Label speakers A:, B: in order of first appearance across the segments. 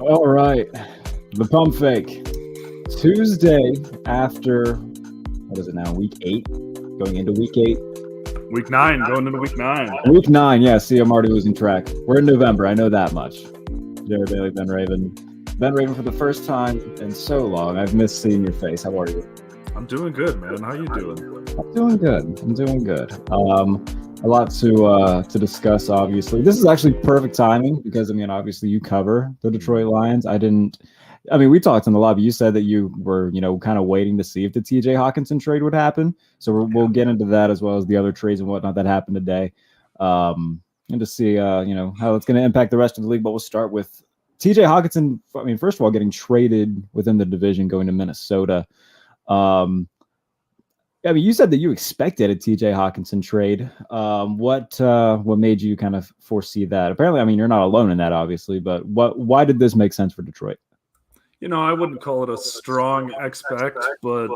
A: All right. The pump fake. Tuesday after, what is it now? Week 8? Going into week 8?
B: Week 9, going into week 9.
A: Week 9, yeah. See, I'm already losing track. We're in November. I know that much. Jared Bailey, Ben Raven. Ben Raven for the first time in so long. I've missed seeing your face. How are you?
B: I'm doing good, man. How you doing?
A: I'm doing good. A lot to discuss, obviously. This is actually perfect timing because, obviously you cover the Detroit Lions. We talked in the lobby. You said that you were, kind of waiting to see if the TJ Hockenson trade would happen. So we'll get into that as well as the other trades and whatnot that happened today. And to see, how it's going to impact the rest of the league. But we'll start with TJ Hockenson. First of all, getting traded within the division, going to Minnesota. You said that you expected a TJ Hockenson trade. What made you kind of foresee that? Apparently, you're not alone in that, obviously, but why did this make sense for Detroit?
B: I wouldn't call it a strong expect, but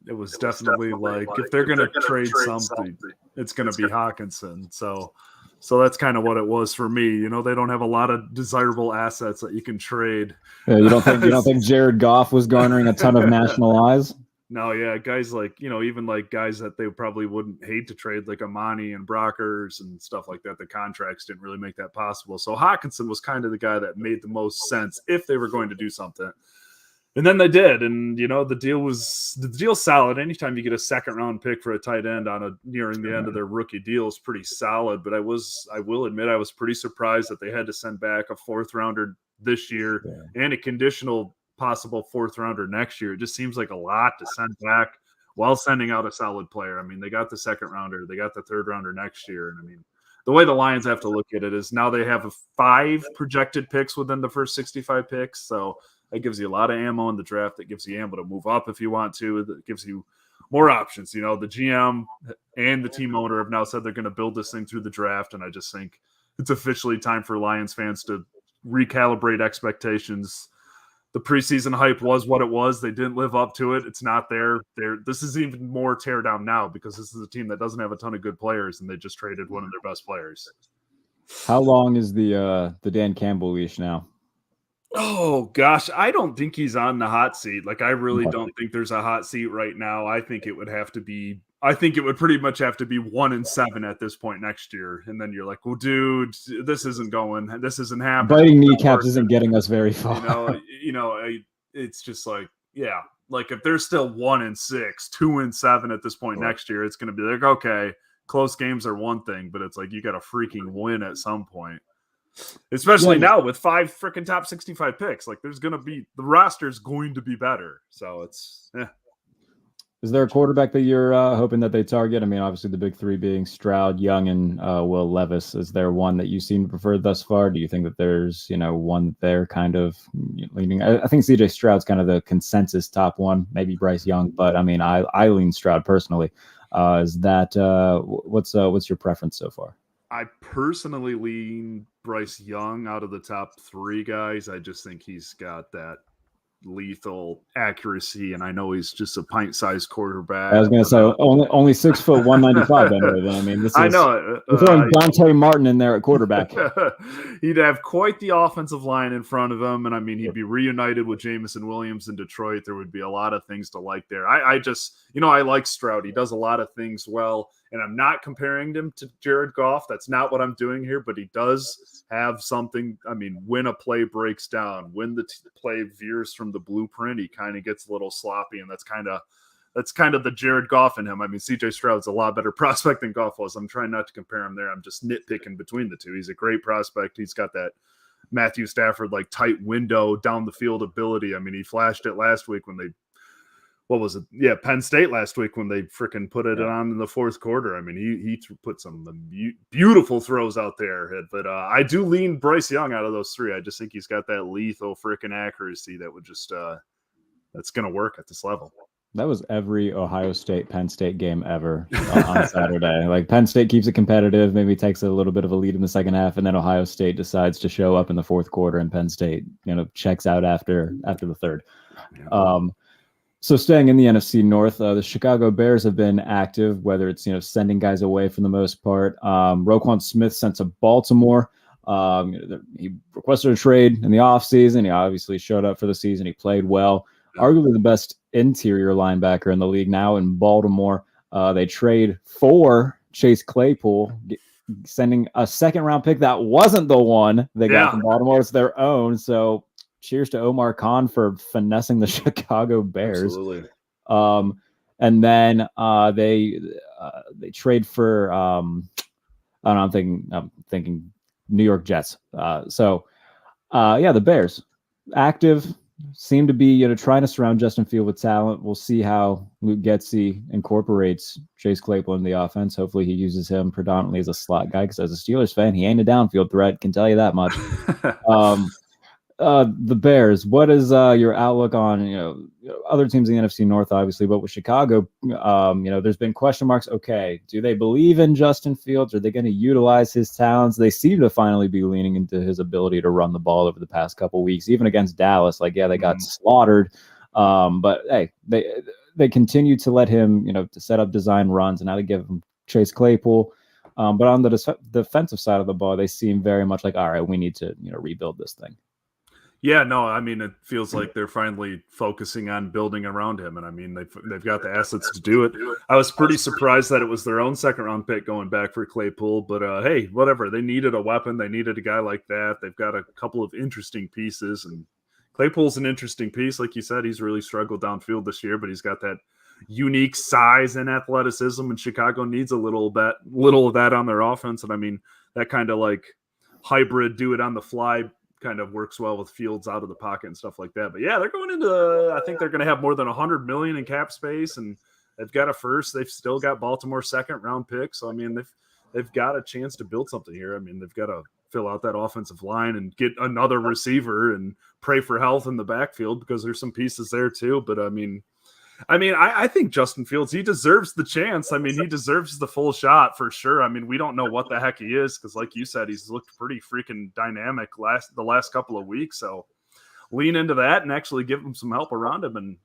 B: it was definitely like if they're going to trade something, it's going to be Hockenson. So that's kind of what it was for me. They don't have a lot of desirable assets that you can trade.
A: Yeah, you don't think Jared Goff was garnering a ton of national eyes?
B: No, yeah, guys like, even like guys that they probably wouldn't hate to trade, like Amani and Brockers and stuff like that. The contracts didn't really make that possible. So Hockenson was kind of the guy that made the most sense if they were going to do something. And then they did. And, the deal's solid. Anytime you get a second round pick for a tight end nearing the end of their rookie deal is pretty solid. But I will admit, I was pretty surprised that they had to send back a fourth rounder this year and a conditional possible fourth rounder next year. It just seems like a lot to send back while sending out a solid player. They got the second rounder, they got the third rounder next year. And the way the Lions have to look at it is now they have 5 projected picks within the first 65 picks. So that gives you a lot of ammo in the draft. That gives you ammo to move up if you want to. That gives you more options. The GM and the team owner have now said they're going to build this thing through the draft. And I just think it's officially time for Lions fans to recalibrate expectations. The preseason hype was what it was. They didn't live up to it. It's not there. This is even more tear down now because this is a team that doesn't have a ton of good players, and they just traded one of their best players.
A: How long is the Dan Campbell leash now?
B: Oh gosh, I don't think he's on the hot seat. Like I really don't think there's a hot seat right now. I think it would pretty much have to be 1-7 at this point next year. And then you're like, well, dude, this isn't happening.
A: Biting kneecaps isn't getting us very far.
B: It's just like, yeah, like if they're still 1-6, 2-7 at this point next year, it's going to be like, okay, close games are one thing, but it's like, you got to freaking win at some point. Especially now with 5 freaking top 65 picks. Like the roster's going to be better. So it's,
A: Is there a quarterback that you're hoping that they target? Obviously the big 3 being Stroud, Young, and Will Levis. Is there one that you seem to prefer thus far? Do you think that there's, one that they're kind of leaning? I think CJ Stroud's kind of the consensus top one, maybe Bryce Young, but I lean Stroud personally. Is that what's your preference so far?
B: I personally lean Bryce Young out of the top 3 guys. I just think he's got that lethal accuracy, and I know he's just a pint-sized quarterback.
A: I was going to say only 6 foot 195.
B: I know.
A: We're throwing Dante Martin in there at quarterback.
B: He'd have quite the offensive line in front of him, and he'd be reunited with Jameson Williams in Detroit. There would be a lot of things to like there. I just, I like Stroud. He does a lot of things well. And I'm not comparing him to Jared Goff. That's not what I'm doing here, but he does have something. When a play breaks down, when the play veers from the blueprint, he kind of gets a little sloppy, and that's kind of the Jared Goff in him. CJ Stroud's a lot better prospect than Goff was. I'm trying not to compare him there. I'm just nitpicking between the two. He's a great prospect. He's got that Matthew Stafford like tight window down the field ability. He flashed it last week when they Penn State last week when they freaking put it on in the fourth quarter. He put some beautiful throws out there. But I do lean Bryce Young out of those 3. I just think he's got that lethal freaking accuracy that would just that's going to work at this level.
A: That was every Ohio State Penn State game ever on Saturday. Like Penn State keeps it competitive, maybe takes a little bit of a lead in the second half, and then Ohio State decides to show up in the fourth quarter, and Penn State, checks out after the third. Yeah. So staying in the NFC North, the Chicago Bears have been active, whether it's, sending guys away for the most part. Roquan Smith sent to Baltimore. He requested a trade in the offseason. He obviously showed up for the season. He played well. Arguably the best interior linebacker in the league now in Baltimore. They trade for Chase Claypool, sending a second-round pick that wasn't the one they got from Baltimore. It's their own. So cheers to Omar Khan for finessing the Chicago Bears.
B: Absolutely.
A: And then they trade for I'm thinking New York Jets. The Bears active seem to be trying to surround Justin Field with talent. We'll see how Luke Getsy incorporates Chase Claypool in the offense. Hopefully he uses him predominantly as a slot guy, because as a Steelers fan, he ain't a downfield threat, can tell you that much. The Bears, what is your outlook on other teams in the NFC North, obviously, but with Chicago, there's been question marks. Okay, do they believe in Justin Fields? Are they going to utilize his talents? They seem to finally be leaning into his ability to run the ball over the past couple weeks, even against Dallas. They got slaughtered, but hey, they continue to let him to set up design runs, and now they give him Chase Claypool. But on the defensive side of the ball, they seem very much like, all right, we need to rebuild this thing.
B: Yeah, no, I mean, it feels like they're finally focusing on building around him. And I mean, they've got the assets to do it. I was pretty surprised that it was their own second-round pick going back for Claypool. But, hey, whatever. They needed a weapon. They needed a guy like that. They've got a couple of interesting pieces. And Claypool's an interesting piece. Like you said, he's really struggled downfield this year, but he's got that unique size and athleticism. And Chicago needs a little of that on their offense. And, I mean, that kind of like hybrid do-it-on-the-fly kind of works well with Fields out of the pocket and stuff like that. But yeah, they're going into, I think they're going to have more than $100 million in cap space, and they've got a first. They've still got Baltimore second-round pick. So I mean, they've got a chance to build something here. I mean, they've got to fill out that offensive line and get another receiver and pray for health in the backfield, because there's some pieces there too. But I think Justin Fields, he deserves the chance. I mean, he deserves the full shot for sure. I mean, we don't know what the heck he is, because like you said, he's looked pretty freaking dynamic the last couple of weeks. So lean into that and actually give him some help around him, and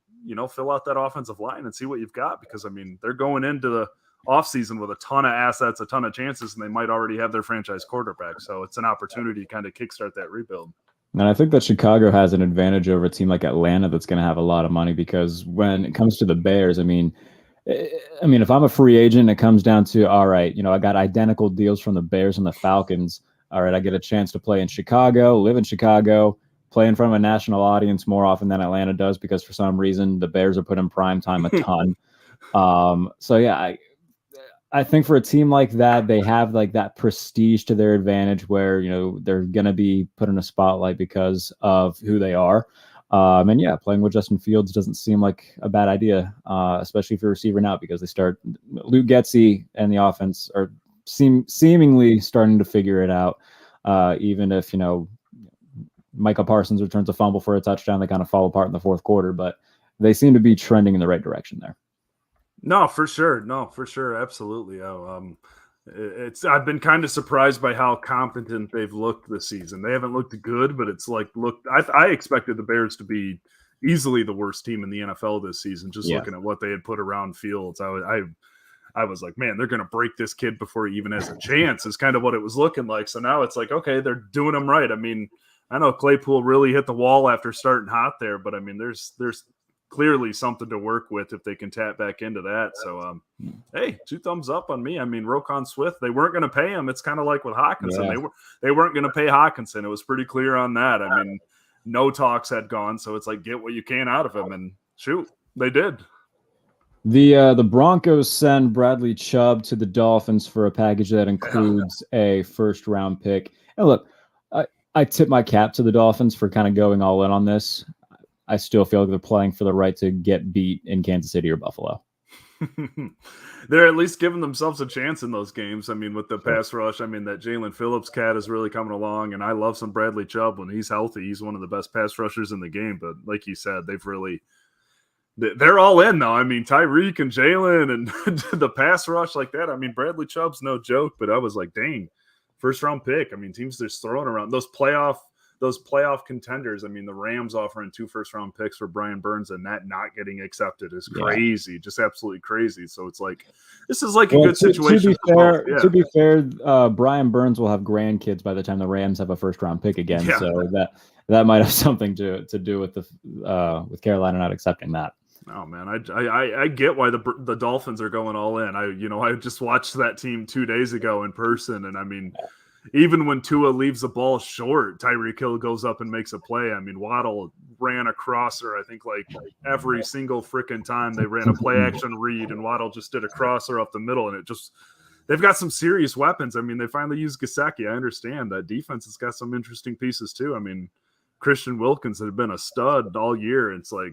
B: fill out that offensive line and see what you've got, because I mean, they're going into the offseason with a ton of assets, a ton of chances, and they might already have their franchise quarterback. So it's an opportunity to kind of kickstart that rebuild.
A: And I think that Chicago has an advantage over a team like Atlanta that's going to have a lot of money, because when it comes to the Bears, I mean, if I'm a free agent, it comes down to, all right, I got identical deals from the Bears and the Falcons. All right, I get a chance to play in Chicago, live in Chicago, play in front of a national audience more often than Atlanta does, because for some reason the Bears are put in prime time a ton. So yeah, I think for a team like that, they have like that prestige to their advantage, where they're going to be put in a spotlight because of who they are. And yeah, playing with Justin Fields doesn't seem like a bad idea, especially for a receiver now, because Luke Getsy and the offense are seemingly starting to figure it out. Even if Micah Parsons returns a fumble for a touchdown, they kind of fall apart in the fourth quarter, but they seem to be trending in the right direction there.
B: No, for sure. Absolutely. I've been kind of surprised by how competent they've looked this season. They haven't looked good, but it's like, I expected the Bears to be easily the worst team in the NFL this season, just looking at what they had put around Fields. I was like, man, they're going to break this kid before he even has a chance, is kind of what it was looking like. So now it's like, okay, they're doing him right. I mean, I know Claypool really hit the wall after starting hot there, but I mean, there's clearly something to work with if they can tap back into that. So, hey, 2 thumbs up on me. I mean, Roquan Swift, they weren't going to pay him. It's kind of like with Hawkinson.
A: Yeah.
B: They weren't going to pay Hawkinson. It was pretty clear on that. I mean, no talks had gone, so it's like, get what you can out of him, and shoot, they did.
A: The Broncos send Bradley Chubb to the Dolphins for a package that includes a first-round pick. And look, I tip my cap to the Dolphins for kind of going all in on this. I still feel like they're playing for the right to get beat in Kansas City or Buffalo.
B: They're at least giving themselves a chance in those games. I mean, with the pass rush, I mean, that Jalen Phillips cat is really coming along, and I love some Bradley Chubb. When he's healthy, he's one of the best pass rushers in the game. But like you said, they're all in now. I mean, Tyreek and Jalen and the pass rush like that. I mean, Bradley Chubb's no joke, but I was like, dang, first round pick. I mean, teams just throwing around those those playoff contenders. I mean, the Rams offering 2 first-round picks for Brian Burns and that not getting accepted is crazy, just absolutely crazy. So it's like this is like a good situation.
A: To be fair, Brian Burns will have grandkids by the time the Rams have a first-round pick again. Yeah. So that might have something to do with with Carolina not accepting that.
B: Oh man, I get why the Dolphins are going all in. I just watched that team 2 days ago in person, and I mean, even when Tua leaves the ball short, Tyreek Hill goes up and makes a play. I mean, Waddle ran a crosser, I think like every single freaking time they ran a play action read, and Waddle just did a crosser up the middle, and they've got some serious weapons. I mean, they finally used Gesicki. I understand that defense has got some interesting pieces too. I mean, Christian Wilkins had been a stud all year. It's like,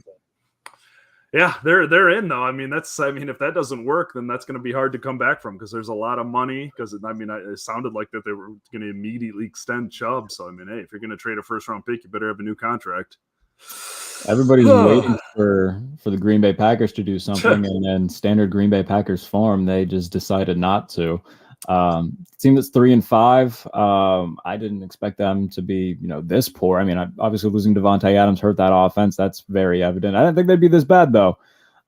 B: yeah, they're in though. I mean, if that doesn't work, then that's going to be hard to come back from because there's a lot of money. Because it sounded like that they were going to immediately extend Chubb. So I mean, hey, if you're going to trade a first-round pick, you better have a new contract.
A: Everybody's waiting for the Green Bay Packers to do something, and then standard Green Bay Packers form, they just decided not to. Team that's 3-5. I didn't expect them to be, this poor. I mean, obviously losing Devontae Adams hurt that offense. That's very evident. I didn't think they'd be this bad though.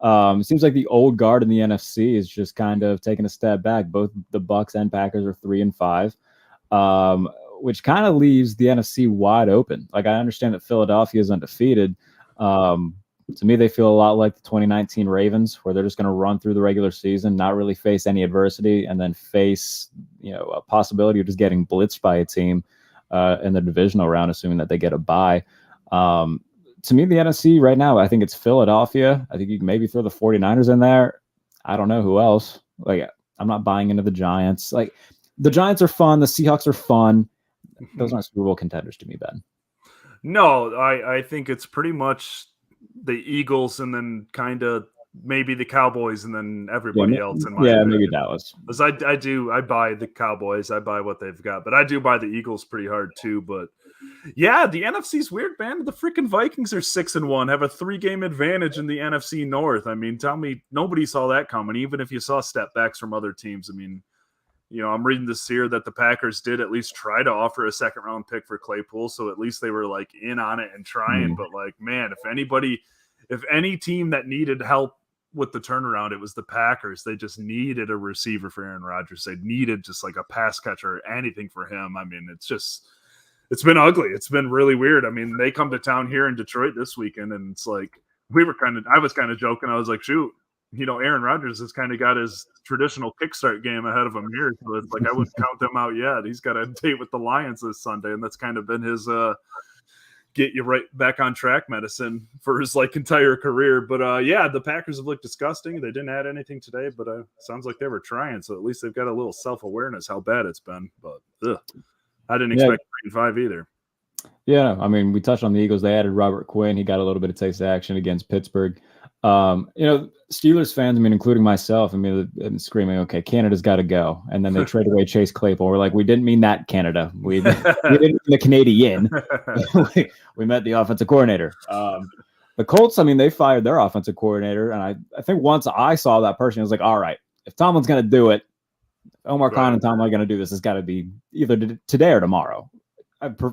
A: It seems like the old guard in the NFC is just kind of taking a step back. Both the Bucs and Packers are 3-5, which kind of leaves the NFC wide open. Like I understand that Philadelphia is undefeated. To me, they feel a lot like the 2019 Ravens, where they're just going to run through the regular season, not really face any adversity, and then face, a possibility of just getting blitzed by a team in the divisional round, assuming that they get a bye. To me, the NFC right now, I think it's Philadelphia. I think you can maybe throw the 49ers in there. I don't know who else. Like, I'm not buying into the Giants. Like, the Giants are fun. The Seahawks are fun. Those aren't Super Bowl contenders to me, Ben.
B: No, I think it's pretty much the Eagles and then kind of maybe the Cowboys and then everybody else. In my opinion.
A: Maybe Dallas.
B: Because I buy the Cowboys. I buy what they've got, but I do buy the Eagles pretty hard too. But yeah, the NFC's weird, man. The freaking Vikings are 6-1, have a 3-game advantage in the NFC North. I mean, tell me nobody saw that coming, even if you saw step backs from other teams. I mean, I'm reading this here that the Packers did at least try to offer a second-round pick for Claypool, so at least they were like in on it and trying. But like, man, if any team that needed help with the turnaround, it was the Packers. They just needed a receiver for Aaron Rodgers. They needed just like a pass catcher or anything for him. I mean, it's been ugly. It's been really weird. I mean, they come to town here in Detroit this weekend, and it's like I was kind of joking. I was like, shoot. Aaron Rodgers has kind of got his traditional kickstart game ahead of him here. So it's like, I wouldn't count them out yet. He's got a date with the Lions this Sunday, and that's kind of been his get you right back on track medicine for his entire career. But yeah, the Packers have looked disgusting. They didn't add anything today, but sounds like they were trying. So at least they've got a little self-awareness how bad it's been. But I didn't expect 3-5 either.
A: Yeah, I mean, we touched on the Eagles. They added Robert Quinn. He got a little bit of taste of action against Pittsburgh. Steelers fans, I mean, including myself, I'm screaming, okay, Canada's got to go. And then they trade away Chase Claypool. We're like, we didn't mean that Canada. We didn't mean the Canadian. we meant the offensive coordinator. The Colts, I mean, they fired their offensive coordinator. And I think once I saw that person, I was like, all right, if Tomlin's going to do it, Omar Khan and Tomlin are going to do this. It's got to be either today or tomorrow.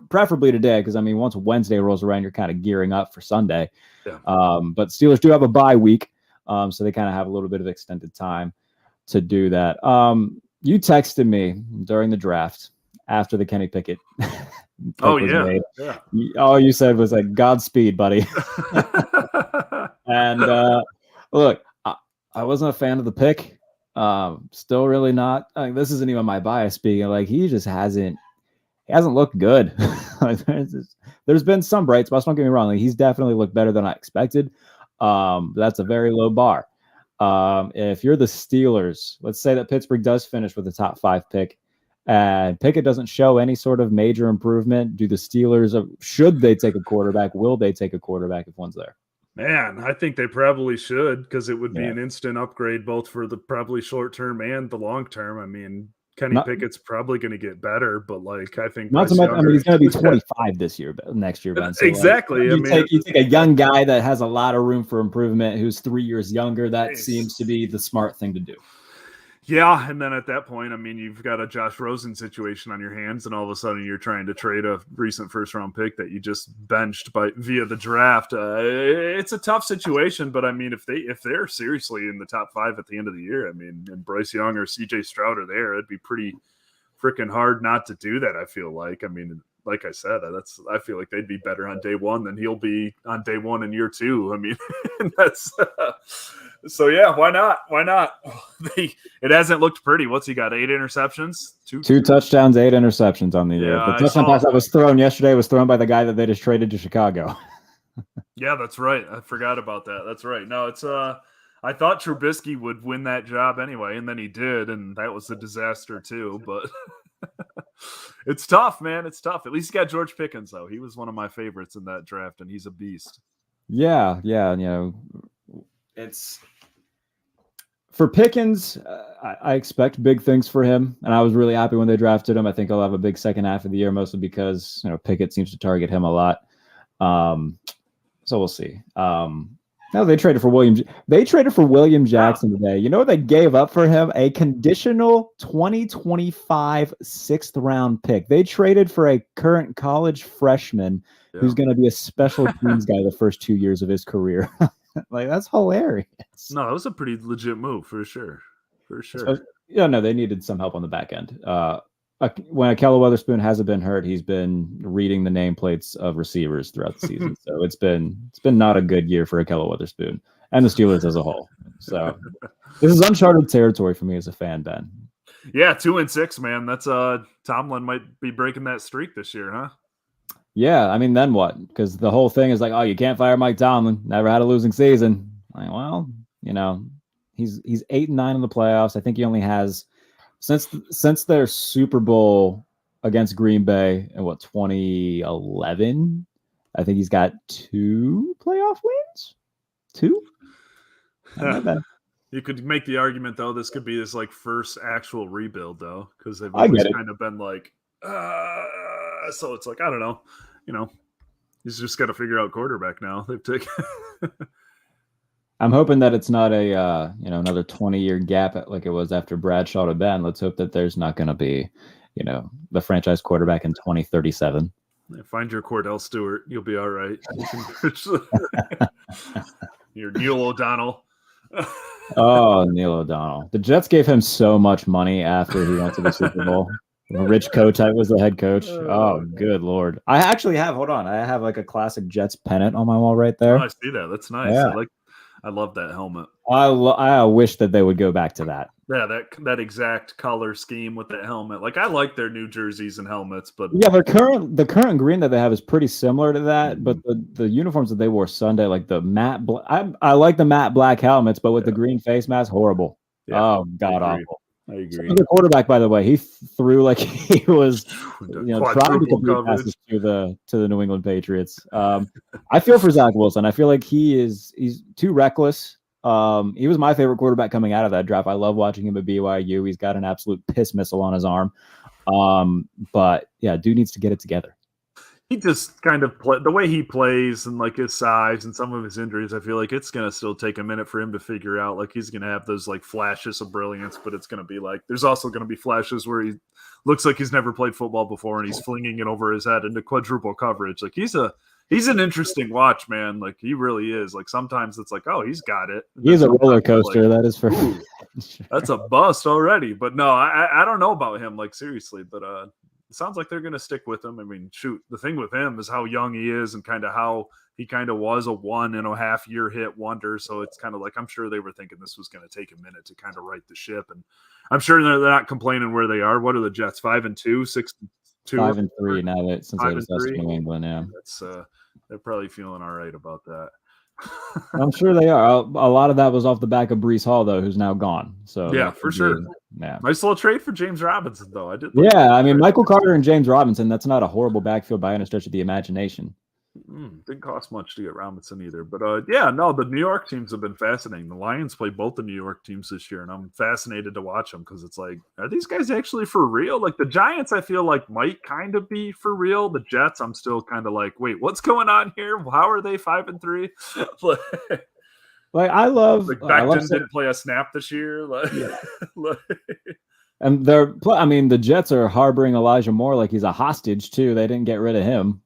A: Preferably today, because once Wednesday rolls around, you're kind of gearing up for Sunday. Yeah. But Steelers do have a bye week, so they kind of have a little bit of extended time to do that. You texted me during the draft after the Kenny Pickett.
B: Yeah.
A: All you said was like, Godspeed, buddy. And look, I wasn't a fan of the pick. Still really not. This isn't even my bias speaking. Like, he just hasn't looked good. There's been some bright spots. Don't get me wrong. He's definitely looked better than I expected. That's a very low bar. If you're the Steelers, let's say that Pittsburgh does finish with a top 5 pick and Pickett doesn't show any sort of major improvement, do the Steelers, should they take a quarterback? Will they take a quarterback if one's there?
B: Man, I think they probably should, because it would be an instant upgrade both for the probably short term and the long term. I mean, Kenny Pickett's probably going to get better, but I think
A: not so much. He's going to be 25 this year, next year, Ben. So
B: exactly.
A: You take a young guy that has a lot of room for improvement, who's 3 years younger. That seems to be the smart thing to do.
B: Yeah, and then at that point, I mean, you've got a Josh Rosen situation on your hands, and all of a sudden you're trying to trade a recent first-round pick that you just benched via the draft. It's a tough situation, but I mean, if they're seriously in the top 5 at the end of the year, I mean, and Bryce Young or C.J. Stroud are there, it'd be pretty freaking hard not to do that. I feel like, I mean, like I said, I feel like they'd be better on day 1 than he'll be on day 1 in year 2. I mean, that's. So yeah, why not? Why not? It hasn't looked pretty. What's he got? 8 interceptions,
A: two touchdowns, 8 interceptions on the year.
B: Yeah,
A: the touchdown pass that was thrown yesterday was thrown by the guy that they just traded to Chicago.
B: Yeah, that's right. I forgot about that. That's right. No, it's I thought Trubisky would win that job anyway, and then he did, and that was a disaster too. But it's tough, man. It's tough. At least he got George Pickens though. He was one of my favorites in that draft, and he's a beast.
A: Yeah. It's for Pickens. I expect big things for him, and I was really happy when they drafted him. I think he'll have a big second half of the year, mostly because Pickett seems to target him a lot. So we'll see. No, they traded for William. They traded for William Jackson today. You know what they gave up for him? A conditional 2025 6th-round pick. They traded for a current college freshman who's going to be a special teams guy the first 2 years of his career. Like, that's hilarious.
B: No, that was a pretty legit move for sure. For sure.
A: So, no, they needed some help on the back end. When Ahkello Witherspoon hasn't been hurt, he's been reading the nameplates of receivers throughout the season. So it's been not a good year for Ahkello Witherspoon and the Steelers as a whole. So this is uncharted territory for me as a fan, Ben.
B: Yeah, 2-6, man. That's Tomlin might be breaking that streak this year, huh?
A: Yeah, I mean, then what? Because the whole thing is like, oh, you can't fire Mike Tomlin. Never had a losing season. Like, well, he's 8-9 in the playoffs. I think he only has since their Super Bowl against Green Bay in 2011. I think he's got 2 playoff wins. 2.
B: You could make the argument though this could be his like first actual rebuild though, because they've always kind of been like, so it's like I don't know. He's just got to figure out quarterback now. They've taken.
A: I'm hoping that it's not a another 20-year gap like it was after Bradshaw to Ben. Let's hope that there's not going to be, the franchise quarterback in 2037.
B: Find your Cordell Stewart. You'll be all right. Your Neil O'Donnell.
A: Oh, Neil O'Donnell. The Jets gave him so much money after he went to the Super Bowl. Rich Kotite was the head coach. Oh, good Lord. I actually have, hold on. I have like a classic Jets pennant on my wall right there.
B: Oh, I see that. That's nice.
A: Yeah.
B: I love that helmet.
A: I wish that they would go back to that.
B: Yeah, that exact color scheme with that helmet. Like I like their new jerseys and helmets, but
A: yeah, the current green that they have is pretty similar to that. But the uniforms that they wore Sunday, like the matte, I like the matte black helmets, but with the green face mask, horrible. Yeah, oh, god awful.
B: I agree.
A: The quarterback, by the way, he threw like he was, trying to complete passes to the New England Patriots. I feel for Zach Wilson. I feel like he's too reckless. He was my favorite quarterback coming out of that draft. I love watching him at BYU. He's got an absolute piss missile on his arm. But yeah, dude needs to get it together.
B: He just kind of the way he plays and like his size and some of his injuries, I feel like it's going to still take a minute for him to figure out. Like he's going to have those like flashes of brilliance, but it's going to be like there's also going to be flashes where he looks like he's never played football before and he's flinging it over his head into quadruple coverage. Like he's an interesting watch, man. Like he really is. Like sometimes it's like, oh, he's got it.
A: He's a roller coaster. Like, that is for
B: that's a bust already. But no, I don't know about him. Like seriously, but it sounds like they're going to stick with him. I mean, shoot, the thing with him is how young he is and kind of how he kind of was a 1.5 year hit wonder. So it's kind of like, I'm sure they were thinking this was going to take a minute to kind of right the ship. And I'm sure they're not complaining where they are. What are the Jets? 5-2, 6-2,
A: 5-3 now that since they just New England. Yeah.
B: That's they're probably feeling all right about that.
A: I'm sure they are. A lot of that was off the back of Breece Hall, though, who's now gone. So
B: yeah, for sure.
A: Yeah,
B: nice little trade for James Robinson, though.
A: I mean, Michael Carter and James Robinson. That's not a horrible backfield by any stretch of the imagination.
B: Didn't cost much to get Robinson either, but yeah, no, the New York teams have been fascinating. The Lions play both the New York teams this year, and I'm fascinated to watch them because it's like, are these guys actually for real? Like the Giants, I feel like might kind of be for real. The Jets, I'm still kind of like, wait, what's going on here? How are they 5-3?
A: Like I love
B: Becton didn't play a snap this year. Like,
A: yeah.
B: like,
A: And the Jets are harboring Elijah Moore like he's a hostage too. They didn't get rid of him.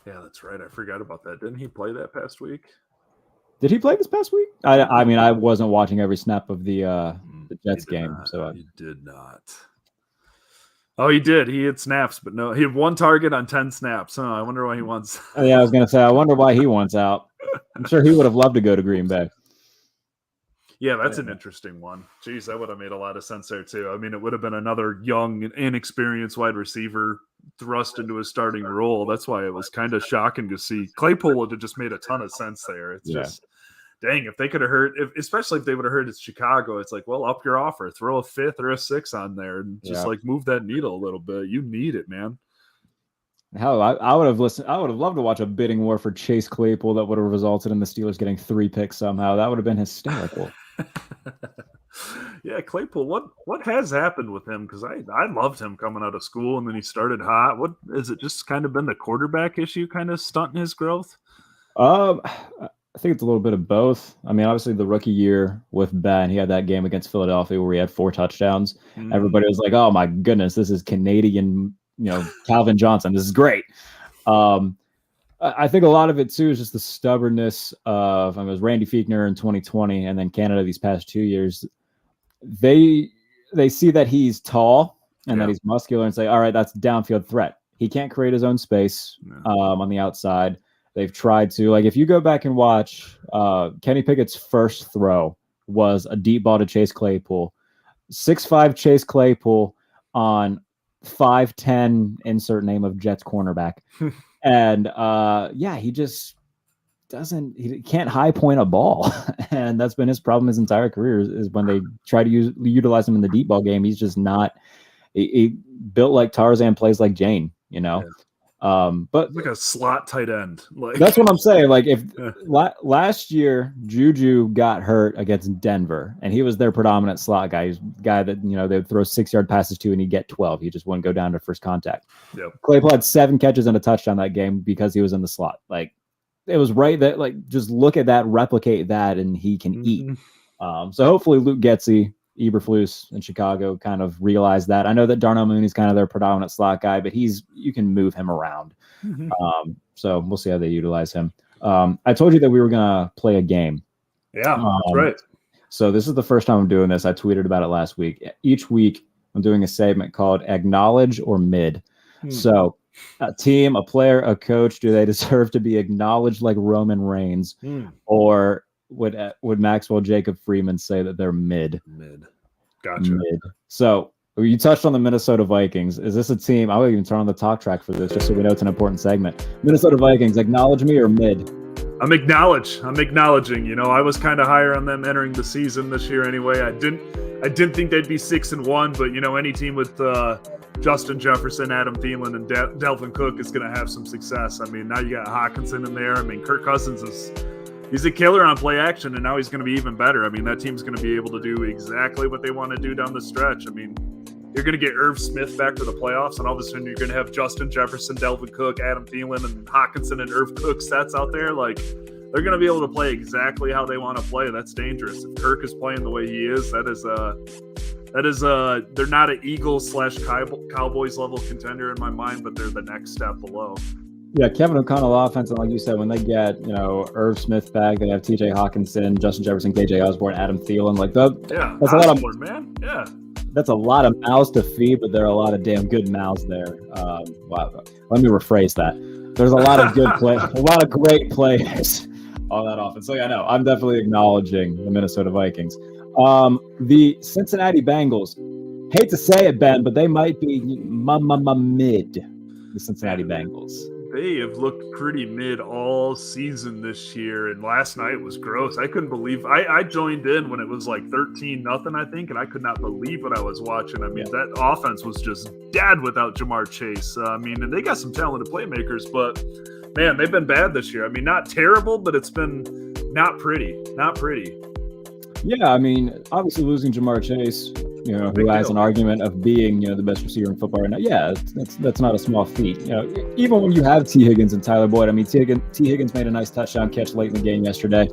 B: yeah, that's right. I forgot about that. Didn't he play that past week?
A: Did he play this past week? I mean, I wasn't watching every snap of the Jets game, so
B: he did not. Oh, he did. He had snaps, but no, he had 1 target on 10 snaps. Huh? I wonder why he wants.
A: Yeah, I was gonna say, I wonder why he wants out. I'm sure he would have loved to go to Green Bay.
B: Yeah, that's an interesting one. Jeez, that would have made a lot of sense there too. I mean, it would have been another young, inexperienced wide receiver thrust into a starting role. That's why it was kind of shocking to see. Claypool would have just made a ton of sense there. It's just, dang, if they could have heard, especially if they would have heard it's Chicago, it's like, well, up your offer, throw a 5th or a 6th on there, and just like move that needle a little bit. You need it, man.
A: Hell, I would have listened. I would have loved to watch a bidding war for Chase Claypool that would have resulted in the Steelers getting 3 picks somehow. That would have been hysterical.
B: Yeah, Claypool. What has happened with him? Because I loved him coming out of school, and then he started hot. What is it? Just kind of been the quarterback issue, kind of stunting his growth?
A: I think it's a little bit of both. I mean, obviously the rookie year with Ben, he had that game against Philadelphia where he had 4 touchdowns. Everybody was like, "Oh my goodness, this is Canadian, Calvin Johnson. This is great." I think a lot of it too is just the stubbornness of, it was Randy Fichtner in 2020, and then Canada these past 2 years. They see that he's tall and that he's muscular and say, all right, that's downfield threat. He can't create his own space on the outside. They've tried to, like, if you go back and watch Kenny Pickett's first throw was a deep ball to Chase Claypool. 6'5" Chase Claypool on 5'10" insert name of Jets cornerback. And he just he can't high point a ball. And that's been his problem his entire career is when they try to utilize him in the deep ball game. He's just not he built like Tarzan, plays like Jane, but
B: like a slot tight end. Like
A: that's what I'm saying. Like if last year Juju got hurt against Denver and he was their predominant slot guy. He's a guy that, they would throw 6-yard passes to and he'd get 12. He just wouldn't go down to first contact. Yep. Claypool had 7 catches and a touchdown that game because he was in the slot. Like it was right that, like, just look at that, replicate that, and he can eat. So hopefully Luke Getsy, Eberflus in Chicago kind of realize that. I know that Darnell Mooney's kind of their predominant slot guy, but you can move him around. So we'll see how they utilize him. I told you that we were going to play a game.
B: Yeah, that's right.
A: So this is the first time I'm doing this. I tweeted about it last week. Each week I'm doing a segment called Acknowledge or Mid. So a team, a player, a coach, do they deserve to be acknowledged like Roman Reigns, or would Maxwell Jacob Freeman say that they're mid?
B: Gotcha.
A: Mid. So you touched on the Minnesota Vikings. Is this a team? I would even turn on the talk track for this just so we know it's an important segment. Minnesota Vikings, acknowledge me or mid?
B: I'm acknowledging. I was kind of higher on them entering the season this year anyway. I didn't think they'd be 6-1, but any team with Justin Jefferson, Adam Thielen, and Dalvin Cook is going to have some success. I mean, now you got Hawkinson in there. I mean, Kirk Cousins he's a killer on play action, and now he's going to be even better. I mean, that team's going to be able to do exactly what they want to do down the stretch. I mean, you're going to get Irv Smith back to the playoffs, and all of a sudden you're going to have Justin Jefferson, Dalvin Cook, Adam Thielen, and Hawkinson and Irv Cook sets out there. Like, they're going to be able to play exactly how they want to play. That's dangerous. If Kirk is playing the way he is, that is they're not an Eagles/Cowboys level contender in my mind, but they're the next step below.
A: Yeah, Kevin O'Connell offense, and like you said, when they get Irv Smith back, they have T.J. Hawkinson, Justin Jefferson, KJ Osborne, Adam Thielen. Like that's
B: Osborne, a lot of man. Yeah,
A: that's a lot of mouths to feed, but there are a lot of damn good mouths there. Wow. Let me rephrase that. There's a lot of good play, a lot of great players on that offense. So yeah, no, I'm definitely acknowledging the Minnesota Vikings. The Cincinnati Bengals. Hate to say it, Ben, but they might be mid. The Cincinnati Bengals.
B: They have looked pretty mid all season this year, and last night was gross. I couldn't believe I joined in when it was like 13-0, I think, and I could not believe what I was watching. I mean, that offense was just dead without Jamar Chase. And they got some talented playmakers, but man, they've been bad this year. I mean, not terrible, but it's been not pretty.
A: Yeah, I mean, obviously losing Jamar Chase who has an argument of being, the best receiver in football right now. Yeah, that's not a small feat. Even when you have T. Higgins and Tyler Boyd, I mean, T. Higgins made a nice touchdown catch late in the game yesterday.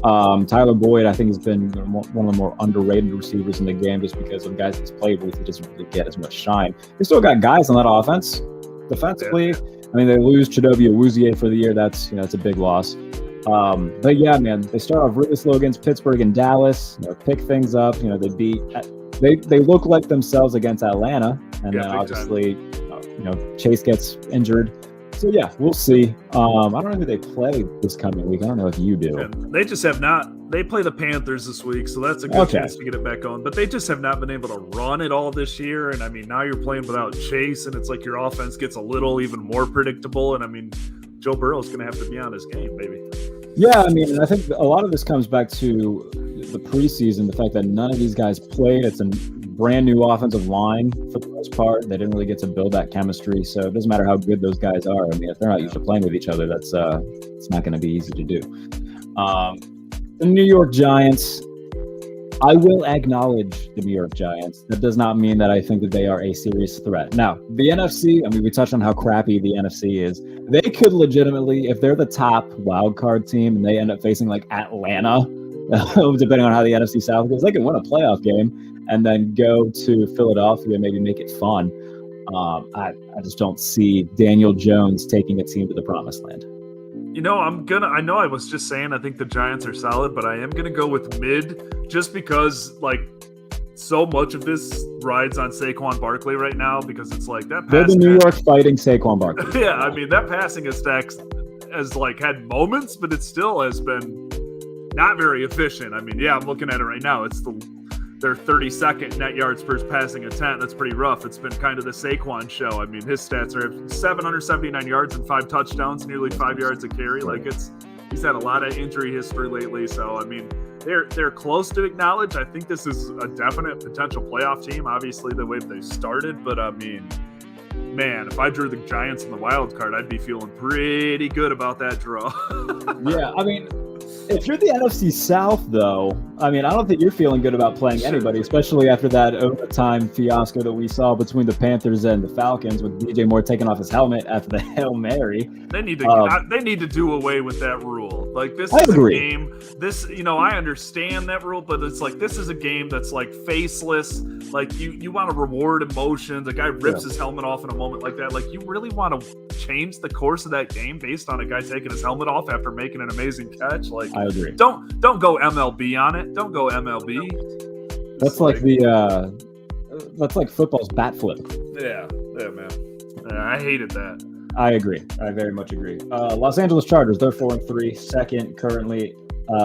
A: Tyler Boyd, I think, has been one of the more underrated receivers in the game just because of guys he's played with. He doesn't really get as much shine. They still got guys on that offense. Defensively, I mean, they lose Chidobe Awuzie for the year. That's a big loss. But yeah, man, they start off really slow against Pittsburgh and Dallas. Pick things up. They beat. They look like themselves against Atlanta, and then obviously, Chase gets injured. So yeah, we'll see. I don't know who they play this coming week. I don't know if you do.
B: And they just have not. They play the Panthers this week, so that's a good chance to get it back on. But they just have not been able to run it all this year. And I mean, now you're playing without Chase, and it's like your offense gets a little even more predictable. And I mean, Joe Burrow's going to have to be on his game, baby.
A: Yeah, I mean, and I think a lot of this comes back to the preseason, the fact that none of these guys played. It's a brand new offensive line for the most part. They didn't really get to build that chemistry, so it doesn't matter how good those guys are. I mean, if they're not used to playing with each other, that's it's not going to be easy to do. The New York Giants, I will acknowledge the New York Giants. That does not mean that I think that they are a serious threat. Now, the NFC, I mean, we touched on how crappy the NFC is. They could legitimately, if they're the top wild card team and they end up facing like Atlanta, depending on how the NFC South goes, they can win a playoff game and then go to Philadelphia and maybe make it fun. I just don't see Daniel Jones taking a team to the promised land.
B: I know I was just saying I think the Giants are solid, but I am going to go with mid just because, like, so much of this rides on Saquon Barkley right now because it's like that.
A: They're the New York fighting Saquon Barkley.
B: Yeah, I mean, that passing attack has, like, had moments, but it still has been not very efficient. I mean, yeah, I'm looking at it right now. It's their 32nd net yards per passing attempt. That's pretty rough. It's been kind of the Saquon show. I mean, his stats are 779 yards and 5 touchdowns, nearly 5 yards a carry. Like, he's had a lot of injury history lately. So, I mean, they're close to acknowledge. I think this is a definite potential playoff team, obviously, the way they started. But, I mean, man, if I drew the Giants in the wild card, I'd be feeling pretty good about that draw.
A: Yeah, I mean, if you're the NFC South, though, I mean, I don't think you're feeling good about playing anybody, especially after that overtime fiasco that we saw between the Panthers and the Falcons with DJ Moore taking off his helmet after the Hail Mary.
B: They need to do away with that rule. Like, this is a game. I understand that rule, but it's like this is a game that's like faceless. Like, you want to reward emotions. The guy rips his helmet off in a moment like that. Like, you really want to change the course of that game based on a guy taking his helmet off after making an amazing catch? Like,
A: I agree.
B: Don't go MLB on it. Don't go MLB.
A: That's like that's like football's bat flip.
B: Yeah, man. I hated that.
A: I agree. I very much agree. Los Angeles Chargers, they're 4-3, second currently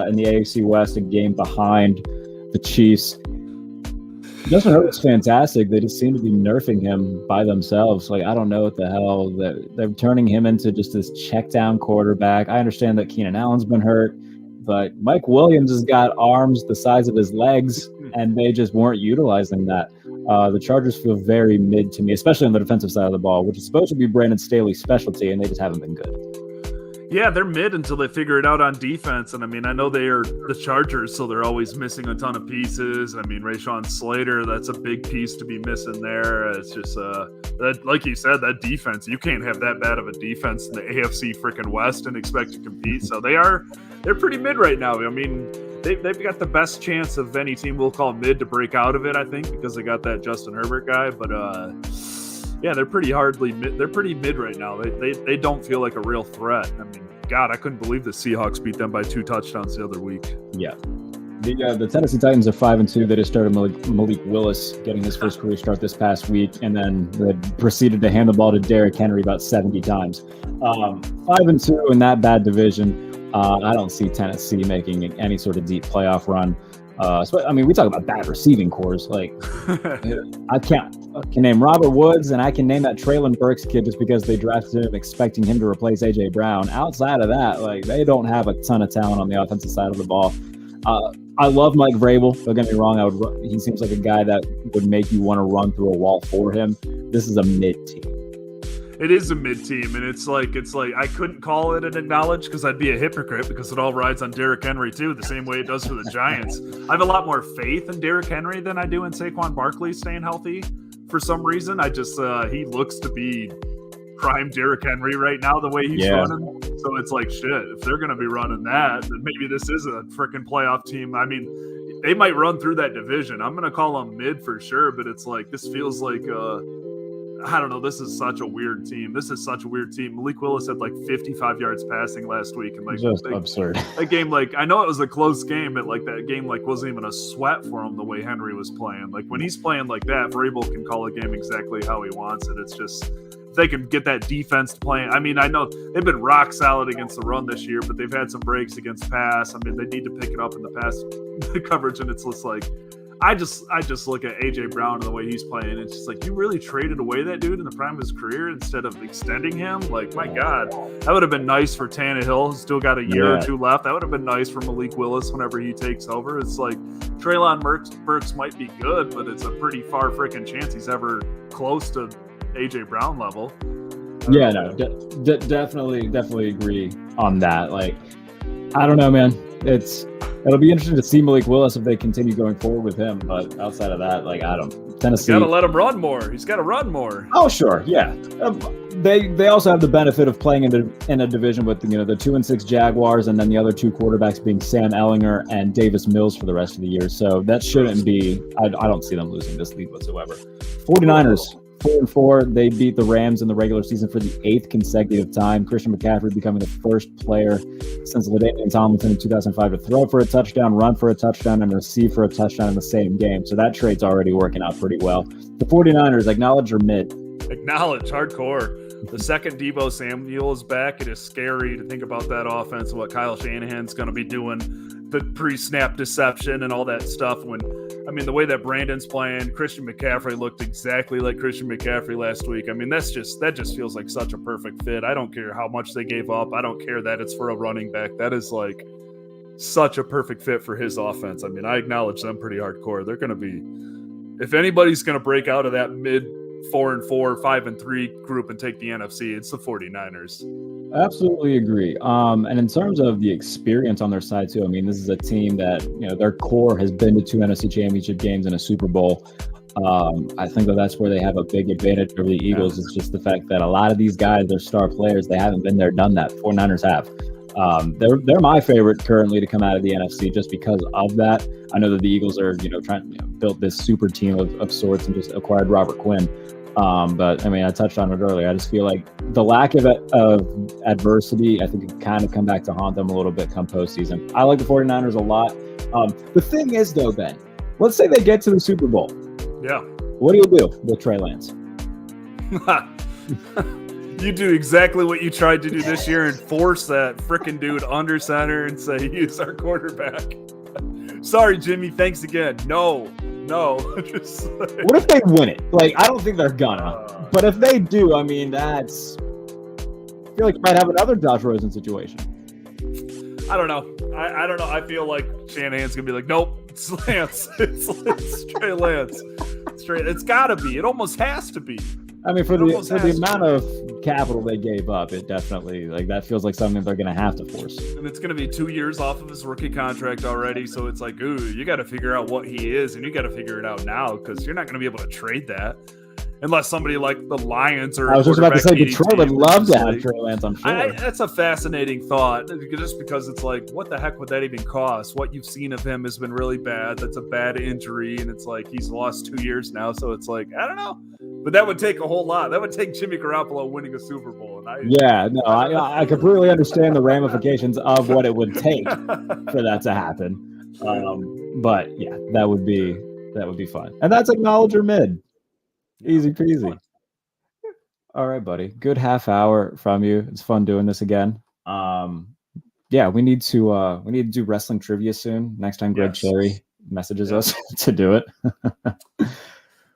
A: in the AFC West, a game behind the Chiefs. Justin Herbert's fantastic. They just seem to be nerfing him by themselves. Like, I don't know what the hell. They're turning him into just this check down quarterback. I understand that Keenan Allen's been hurt, but Mike Williams has got arms the size of his legs, and they just weren't utilizing that. The Chargers feel very mid to me, especially on the defensive side of the ball, which is supposed to be Brandon Staley's specialty, and they just haven't been good.
B: Yeah, they're mid until they figure it out on defense. And I mean, I know they are the Chargers, so they're always missing a ton of pieces. I mean, Rashawn Slater, that's a big piece to be missing there. It's just, that, like you said, that defense, you can't have that bad of a defense in the AFC freaking West and expect to compete. So they're pretty mid right now. I mean, they've got the best chance of any team we'll call mid to break out of it, I think, because they got that Justin Herbert guy. But, yeah, they're pretty mid. They're pretty mid right now. They don't feel like a real threat. I mean, God, I couldn't believe the Seahawks beat them by 2 touchdowns the other week.
A: Yeah. The Tennessee Titans are 5-2. They just started Malik Willis getting his first career start this past week, and then they proceeded to hand the ball to Derrick Henry about 70 times. 5-2 in that bad division. I don't see Tennessee making any sort of deep playoff run. I mean, we talk about bad receiving cores. Like, I can name Robert Woods, and I can name that Treylon Burks kid just because they drafted him expecting him to replace A.J. Brown. Outside of that, like, they don't have a ton of talent on the offensive side of the ball. I love Mike Vrabel. Don't get me wrong. He seems like a guy that would make you want to run through a wall for him. This is a mid team.
B: It is a mid team, and it's like I couldn't call it an acknowledge because I'd be a hypocrite because it all rides on Derrick Henry too, the same way it does for the Giants. I have a lot more faith in Derrick Henry than I do in Saquon Barkley staying healthy. For some reason, I just he looks to be prime Derrick Henry right now the way he's running. So it's like shit. If they're going to be running that, then maybe this is a freaking playoff team. I mean, they might run through that division. I'm going to call them mid for sure, but it's like this feels like I don't know. This is such a weird team. Malik Willis had like 55 yards passing last week, and like
A: just absurd.
B: That game, like I know it was a close game, but like that game like wasn't even a sweat for him the way Henry was playing. Like when he's playing like that, Vrabel can call a game exactly how he wants it. It's just if they can get that defense playing. I mean, I know they've been rock solid against the run this year, but they've had some breaks against pass. I mean, they need to pick it up in the pass coverage, and it's just like. I just look at AJ Brown and the way he's playing. It's just like you really traded away that dude in the prime of his career instead of extending him. Like my God, that would have been nice for Tannehill. Still got a year or two left. That would have been nice for Malik Willis whenever he takes over. It's like Treylon Burks might be good, but it's a pretty far freaking chance he's ever close to AJ Brown level.
A: Yeah, no, definitely agree on that. Like, I don't know, man. It'll be interesting to see Malik Willis if they continue going forward with him. But outside of that, like Tennessee.
B: Got to let him run more. He's got to run more.
A: Oh, sure, yeah. They also have the benefit of playing in a division with the 2-6 Jaguars, and then the other two quarterbacks being Sam Ehlinger and Davis Mills for the rest of the year. So that shouldn't be. I don't see them losing this lead whatsoever. 49ers. 4-4, they beat the Rams in the regular season for the 8th consecutive time. Christian McCaffrey becoming the first player since LaDainian Tomlinson in 2005 to throw for a touchdown, run for a touchdown, and receive for a touchdown in the same game. So that trade's already working out pretty well. The 49ers, acknowledge or mid?
B: Acknowledge, hardcore. The second Deebo Samuel is back. It is scary to think about that offense and what Kyle Shanahan's going to be doing, the pre-snap deception and all that stuff. The way that Brandon's playing, Christian McCaffrey looked exactly like Christian McCaffrey last week. I mean, that just feels like such a perfect fit. I don't care how much they gave up. I don't care that it's for a running back. That is like such a perfect fit for his offense. I mean, I acknowledge them pretty hardcore. They're going to be, if anybody's going to break out of that mid 4-4, 5-3 group and take the NFC, it's the 49ers.
A: Absolutely agree. And in terms of the experience on their side too, I mean, this is a team that, their core has been to 2 NFC championship games and a Super Bowl. I think that's where they have a big advantage over the Eagles. It's just the fact that a lot of these guys, they're star players. They haven't been there, done that. 49ers have. They're my favorite currently to come out of the NFC just because of that. I know that the Eagles are, trying to build this super team of sorts and just acquired Robert Quinn. But I mean, I touched on it earlier. I just feel like the lack of adversity, I think, can kind of come back to haunt them a little bit come postseason. I like the 49ers a lot. The thing is, though, Ben, let's say they get to the Super Bowl.
B: Yeah.
A: What do you do with Trey Lance?
B: You do exactly what you tried to do this year and force that freaking dude under center and say, he's our quarterback. Sorry, Jimmy. Thanks again. No. Just
A: what if they win it? Like, I don't think they're gonna. But if they do, I mean, I feel like you might have another Josh Rosen situation.
B: I don't know. I don't know. I feel like Shanahan's gonna be like, nope, it's Lance. It's Trey Lance. It's gotta be. It almost has to be.
A: I mean, for the amount of capital they gave up, it definitely, that feels like something they're going to have to force.
B: And it's going to be 2 years off of his rookie contract already, so it's like, ooh, you got to figure out what he is, and you got to figure it out now because you're not going to be able to trade that unless somebody like the Lions or
A: I was just about to say Detroit would love to have Trey Lance, I'm sure.
B: That's a fascinating thought, just because it's like, what the heck would that even cost? What you've seen of him has been really bad. That's a bad injury, and it's like he's lost 2 years now, so it's like, I don't know. But that would take a whole lot. That would take Jimmy Garoppolo winning a Super Bowl.
A: I completely understand the ramifications of what it would take for that to happen. But yeah, that would be fun. And that's acknowledge or mid. Easy peasy. All right, buddy. Good half hour from you. It's fun doing this again. Yeah, we need to do wrestling trivia soon. Next time Greg Cherry messages us to do it.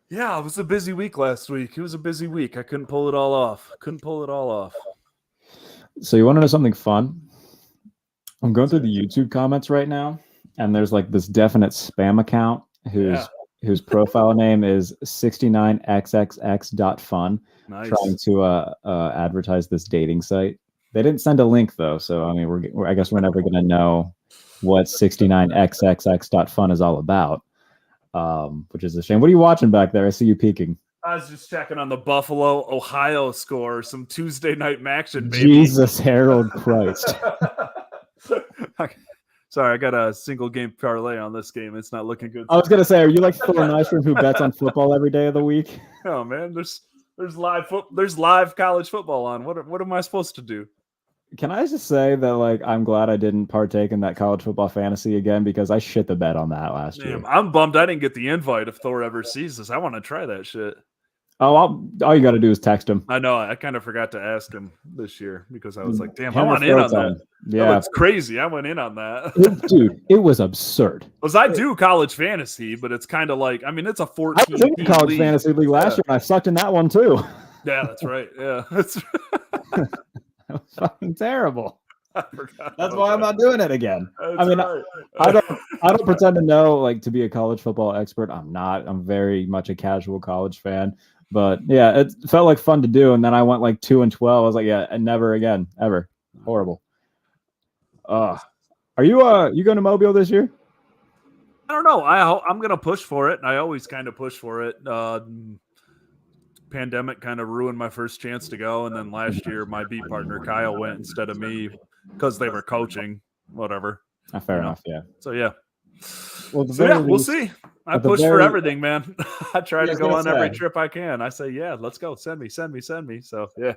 B: Yeah, it was a busy week last week. It was a busy week. I couldn't pull it all off.
A: So you want to know something fun? I'm going through the YouTube comments right now, and there's like this definite spam account who's whose profile name is 69xxx.fun,
B: Nice.
A: trying to advertise this dating site. They didn't send a link though, so I mean, I guess we're never gonna know what 69xxx.fun is all about, which is a shame. What are you watching back there? I see you peeking.
B: I was just checking on the Buffalo, Ohio score, some Tuesday night action, baby.
A: Jesus, Harold Christ.
B: Sorry, I got a single game parlay on this game. It's not looking good.
A: I was gonna say, are you like Thor Nystrom who bets on football every day of the week?
B: Oh man, there's live college football on. What am I supposed to do?
A: Can I just say that, like, I'm glad I didn't partake in that college football fantasy again because I shit the bed on that last year.
B: I'm bummed I didn't get the invite if Thor ever sees this. I want to try that shit.
A: Oh, all you got to do is text him.
B: I know. I kind of forgot to ask him this year because I was like, damn, I
A: Hammer
B: went in on
A: time.
B: that.
A: Yeah.
B: That's crazy. I went in on that.
A: Dude, it was absurd.
B: Because I do college fantasy, but it's kind of like, I mean, it's a 14
A: I was in the college
B: league.
A: fantasy league last year, and I sucked in that one too.
B: Yeah, that's right. Yeah.
A: That was fucking terrible.
B: I forgot
A: That's
B: about
A: why I'm
B: that.
A: not doing it again.
B: That's
A: I mean,
B: right.
A: I don't pretend to know, like, to be a college football expert. I'm not. I'm very much a casual college fan. But yeah, it felt like fun to do. And then I went like 2-12. I was like, yeah, and never again, ever. Horrible. Are you going to Mobile this year?
B: I don't know. I'm gonna push for it. I always kind of push for it. Pandemic kind of ruined my first chance to go, and then last year my beat partner Kyle went instead of me because they were coaching. Whatever.
A: Fair enough. Yeah.
B: So yeah.
A: Well,
B: We'll see. I push for everything, man. I try to go on every trip I can. I say, yeah, let's go. Send me. So yeah.
A: Yeah,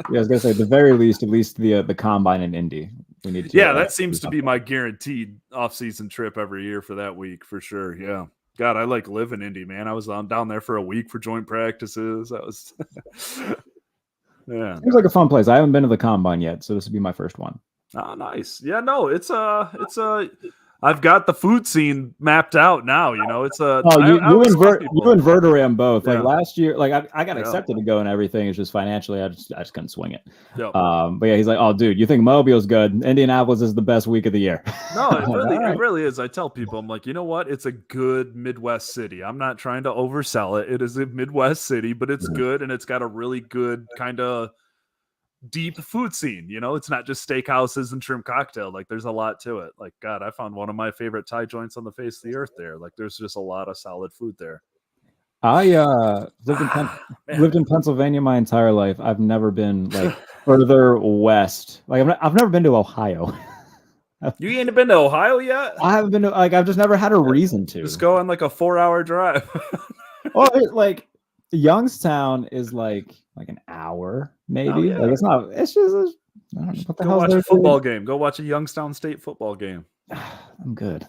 A: I was gonna say, at the very least, at least the combine in Indy. We need to.
B: Yeah, that seems to be my guaranteed off-season trip every year for that week for sure. Yeah. God, I like live in Indy, man. I was down there for a week for joint practices. That was yeah.
A: Seems like a fun place. I haven't been to the combine yet, so this will be my first one.
B: Oh, nice. Yeah, no, it's I've got the food scene mapped out now. You know, it's a.
A: You and Verderam both.
B: Yeah.
A: Like last year, like I got accepted to go and everything. It's just financially, I just couldn't swing it.
B: Yep.
A: But yeah, he's like, oh, dude, you think Mobile's good? Indianapolis is the best week of the year.
B: No, it really is. I tell people, I'm like, you know what? It's a good Midwest city. I'm not trying to oversell it. It is a Midwest city, but it's good and it's got a really good kind of deep food scene. You know, it's not just steakhouses and shrimp cocktail. Like, there's a lot to it. Like, God, I found one of my favorite Thai joints on the face of the earth there. Like, there's just a lot of solid food there.
A: I lived in Pennsylvania my entire life. I've never been like further west. Like I've never been to Ohio.
B: You ain't been to Ohio yet?
A: I haven't been to, like, I've just never had a reason to.
B: Just go on like a 4-hour drive.
A: Oh, like Youngstown is like an hour, maybe.
B: Oh, yeah.
A: Like it's not. It's just. I don't know what the
B: Go
A: hell's
B: watch
A: there
B: a football
A: to
B: game. Go watch a Youngstown State football game.
A: do? I'm good.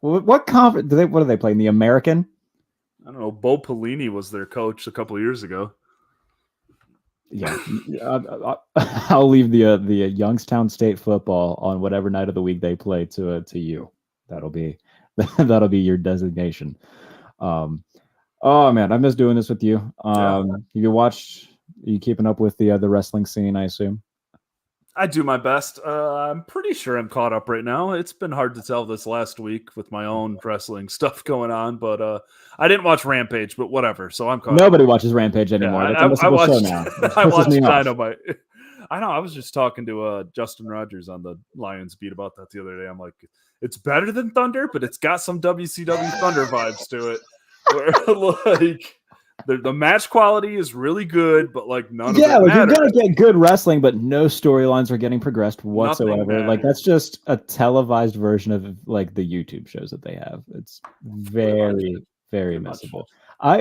A: What conference what do they play in the American?
B: I don't know. Bo Pelini was their coach a couple of years ago.
A: Yeah, I'll leave the Youngstown State football on whatever night of the week they play to you. That'll be your designation. Oh man, I miss doing this with you. Are you keeping up with the wrestling scene? I assume.
B: I do my best. I'm pretty sure I'm caught up right now. It's been hard to tell this last week with my own wrestling stuff going on, but I didn't watch Rampage, but whatever. So I'm caught
A: Nobody watches Rampage anymore.
B: Yeah,
A: That's a
B: I watched,
A: show now.
B: I watched Dynamite. I know. I was just talking to Justin Rogers on the Lions beat about that the other day. I'm like, it's better than Thunder, but it's got some WCW Thunder vibes to it. Where, like, the match quality is really good, but like none of it matters.
A: You're gonna get good wrestling, but no storylines are getting progressed whatsoever. Like that's just a televised version of like the YouTube shows that they have. It's very, very missable.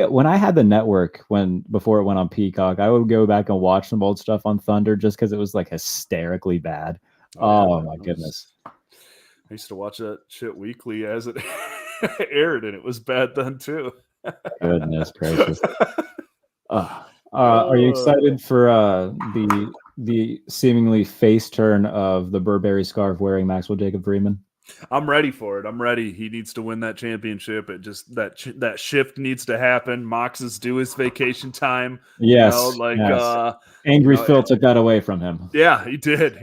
A: When I had the network before it went on Peacock, I would go back and watch some old stuff on Thunder just because it was like hysterically bad. Oh my goodness.
B: I used to watch that shit weekly as it aired, and it was bad then too.
A: Goodness gracious. Are you excited for the seemingly face turn of the Burberry scarf wearing Maxwell Jacob Freeman?
B: I'm ready for it. I'm ready. He needs to win that championship. It just that shift needs to happen. Mox is due his vacation time.
A: Yes, Angry Phil took that away from him.
B: Yeah, he did.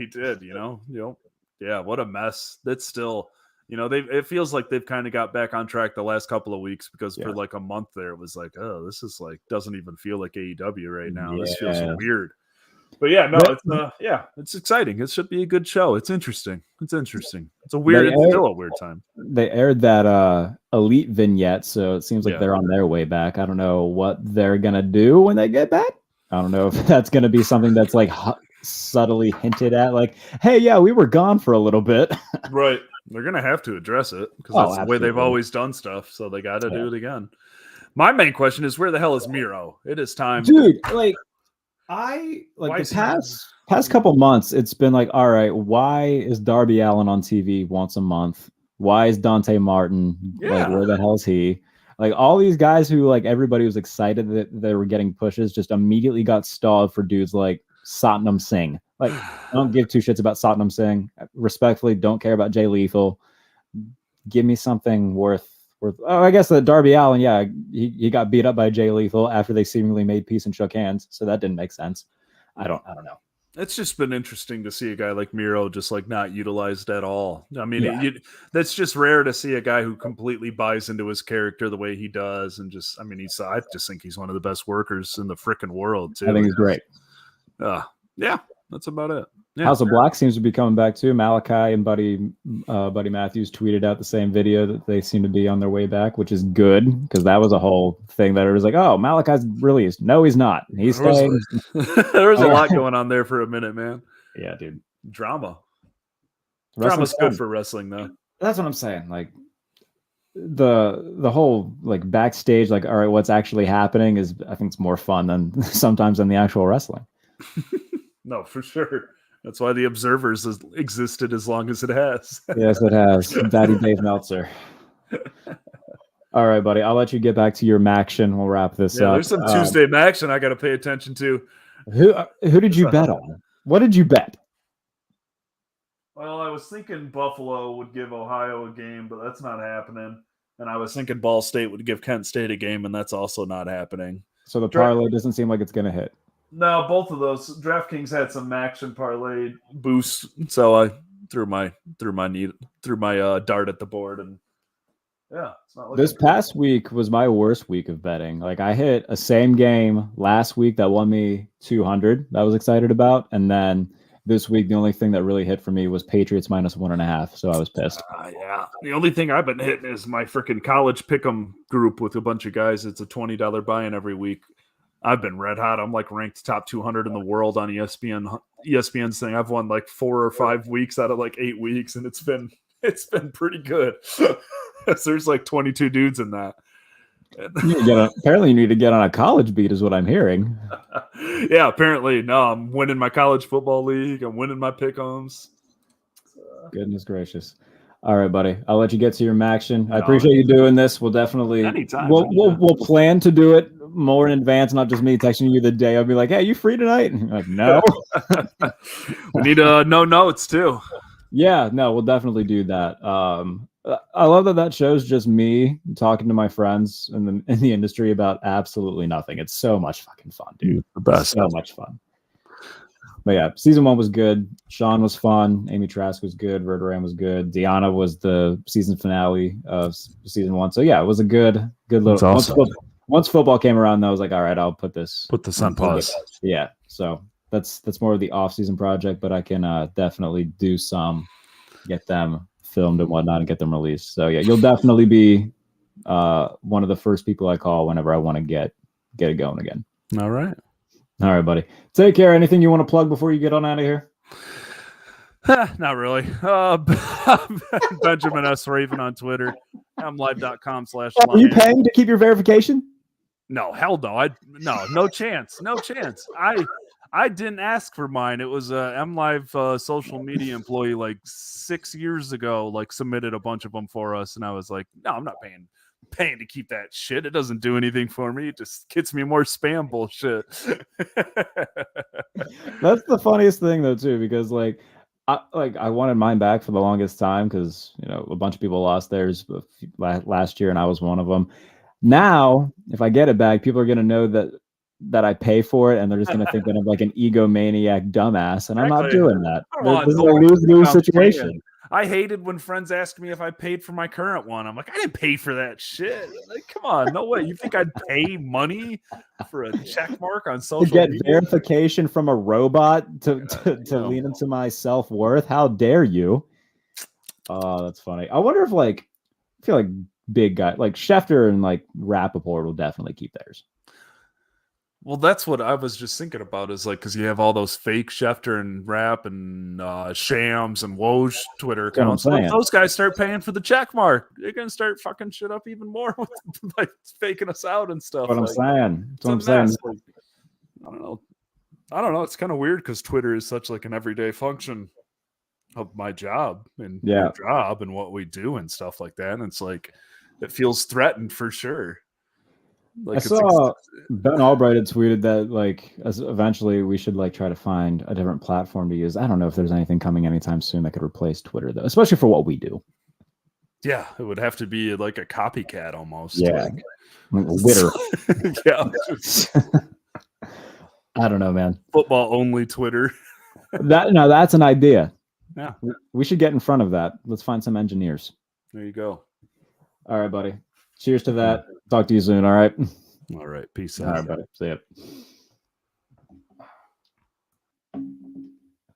B: Yeah, what a mess. That's still. it feels like they've kind of got back on track the last couple of weeks because for
A: Yeah.
B: like a month there, it was like, oh, this is like doesn't even feel like AEW right now.
A: Yeah.
B: This feels weird. But yeah, no, it's exciting. It should be a good show. It's interesting. It's a weird, it's still a weird time.
A: They aired that Elite vignette, so it seems like
B: Yeah.
A: they're on their way back. I don't know what they're gonna do when they get back. I don't know if that's gonna be something that's like subtly hinted at, like, hey, yeah, we were gone for a little bit.
B: Right. They're gonna have to address it because
A: Oh,
B: that's the way they've
A: absolutely.
B: always done stuff. So they got to do it again. My main question is, where the hell is Miro? It is time,
A: Dude. Like, I like
B: Why
A: the
B: is he not-
A: past couple months, it's been like, all right, why is Darby Allin on TV once a month? Why is Dante Martin? Like,
B: Yeah.
A: where the hell is he? Like, all these guys who like everybody was excited that they were getting pushes just immediately got stalled for dudes like Satnam Singh. Like, I don't give two shits about Satnam Singh. Respectfully, don't care about Jay Lethal. Give me something worth. Oh, I guess that Darby Allin, yeah, he got beat up by Jay Lethal after they seemingly made peace and shook hands, so that didn't make sense. I don't know.
B: It's just been interesting to see a guy like Miro just like not utilized at all. I mean,
A: Yeah.
B: that's just rare to see a guy who completely buys into his character the way he does, and just, I mean, I just think he's one of the best workers in the freaking world too.
A: I think he's great.
B: Yeah, that's about it. Yeah.
A: House of Black seems to be coming back too. Malachi and Buddy Matthews tweeted out the same video that they seem to be on their way back, which is good because that was a whole thing that it was like, oh, Malachi's released. No, he's not. He's
B: There was
A: staying.
B: there was a lot going on there for a minute, man.
A: Yeah, dude.
B: Drama.
A: Wrestling's
B: Drama's good
A: fun.
B: for wrestling, though.
A: That's what I'm saying. Like the whole like backstage, like, all right, what's actually happening is, I think it's more fun than sometimes than the actual wrestling.
B: No, for sure. That's why the Observers has existed as long as it has.
A: Yes, it has. Daddy Dave Meltzer. All right, buddy. I'll let you get back to your Maction. We'll wrap this
B: Yeah,
A: up.
B: there's some Tuesday action I got to pay attention to.
A: Who did you bet on? What did you bet?
B: Well, I was thinking Buffalo would give Ohio a game, but that's not happening. And I was thinking Ball State would give Kent State a game, and that's also not happening.
A: So the parlay doesn't seem like it's going to hit.
B: No, both of those. DraftKings had some action parlay boosts, so I threw my dart at the board, and yeah, it's not looking
A: This past week was my worst week of betting. Like, I hit a same game last week that won me 200 that I was excited about, and then this week the only thing that really hit for me was Patriots -1.5, so I was pissed.
B: Yeah, the only thing I've been hitting is my freaking college pick'em group with a bunch of guys. It's a $20 buy-in every week. I've been red hot. I'm like ranked top 200 in the world on ESPN's thing. I've won like 4 or 5 weeks out of like 8 weeks, and it's been pretty good. There's like 22 dudes in that.
A: Apparently you need to get on a college beat is what I'm hearing.
B: Yeah, apparently. No, I'm winning my college football league. I'm winning my pick'ems.
A: Goodness gracious. All right, buddy. I'll let you get to your Maction. I appreciate you doing this. We'll definitely
B: Anytime.
A: We'll plan to do it more in advance, not just me texting you the day. I'll be like, hey, you free tonight? And you're like, no.
B: We need no notes too.
A: Yeah, no, we'll definitely do that. I love that show's just me talking to my friends in the industry about absolutely nothing. It's so much fucking fun, dude.
B: The best.
A: So much fun. But yeah, season 1 was good. Sean was fun. Amy Trask was good. Verderam was good. Deanna was the season finale of season 1. So yeah, it was a good little.
B: Awesome.
A: Once football came around, I was like, all right, I'll put this
B: on pause.
A: Yeah, so that's more of the off-season project, but I can definitely do get them filmed and whatnot and get them released. So yeah, you'll definitely be one of the first people I call whenever I want to get it going again.
B: All right,
A: buddy. Take care. Anything you want to plug before you get on out of here?
B: Not really. Benjamin S. Raven on Twitter. mlive.com/.
A: Are you paying to keep your verification?
B: No, hell no. No chance. No chance. I didn't ask for mine. It was a MLive social media employee like 6 years ago, like submitted a bunch of them for us, and I was like, no, I'm not paying to keep that shit. It doesn't do anything for me. It just gets me more spam bullshit.
A: That's the funniest thing though too, because I wanted mine back for the longest time because a bunch of people lost theirs last year and I was one of them. Now, if I get it back, people are going to know that I pay for it, and they're just going to think that I'm like an egomaniac dumbass, and I'm not doing that. This is a lose-lose situation.
B: I hated when friends asked me if I paid for my current one. I'm like, I didn't pay for that shit. Like, come on, no way. You think I'd pay money for a check mark on
A: To
B: social
A: get
B: media?
A: verification from a robot to
B: know.
A: lean into my self-worth? How dare you? Oh, that's funny. I wonder if I feel like big guy like Schefter and like Rappaport will definitely keep theirs.
B: Well, that's what I was just thinking about is like, because you have all those fake Schefter and Rap and Shams and Woj Twitter
A: That's what I'm
B: accounts. What if
A: saying.
B: those guys start paying for the check mark? They're going to start fucking shit up even more with like faking us out and stuff.
A: What I'm
B: like,
A: saying.
B: it's
A: That's what
B: a
A: I'm saying.
B: mess. Like, I don't know. It's kind of weird because Twitter is such like an everyday function of my job and your job and what we do and stuff like that. And it's like, it feels threatened for sure. Like
A: I saw Ben Albright had tweeted that eventually we should try to find a different platform to use. I don't know if there's anything coming anytime soon that could replace Twitter though, especially for what we do.
B: Yeah, it would have to be like a copycat almost.
A: Yeah, Twitter.
B: Yeah.
A: I don't know, man.
B: Football only Twitter.
A: That's an idea.
B: Yeah,
A: we should get in front of that. Let's find some engineers.
B: There you go.
A: All right, buddy. Cheers to that. Talk to you soon. All right.
B: All right. Peace out.
A: All right, buddy. See ya.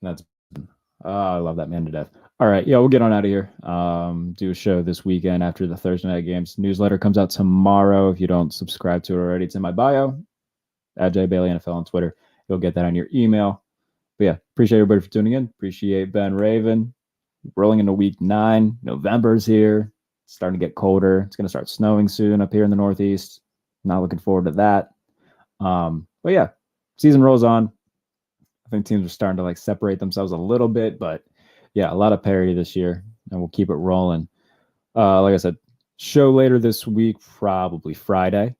A: That's I love that man to death. All right, we'll get on out of here. Do a show this weekend after the Thursday night games. Newsletter comes out tomorrow. If you don't subscribe to it already, it's in my bio at Jay Bailey NFL on Twitter. You'll get that on your email. But yeah, appreciate everybody for tuning in. Appreciate Ben Raven. Rolling into week 9. November's here. It's starting to get colder. It's going to start snowing soon up here in the Northeast. Not looking forward to that. But yeah, season rolls on. I think teams are starting to separate themselves a little bit, but yeah, a lot of parity this year, and we'll keep it rolling. Like I said, show later this week, probably Friday,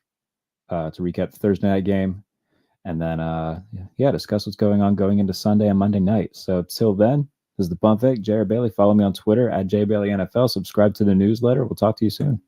A: to recap the Thursday night game, and then discuss what's going on going into Sunday and Monday night. So till then, this is the Pump Fake, Jared Bailey. Follow me on Twitter at JBaileyNFL. Subscribe to the newsletter. We'll talk to you soon.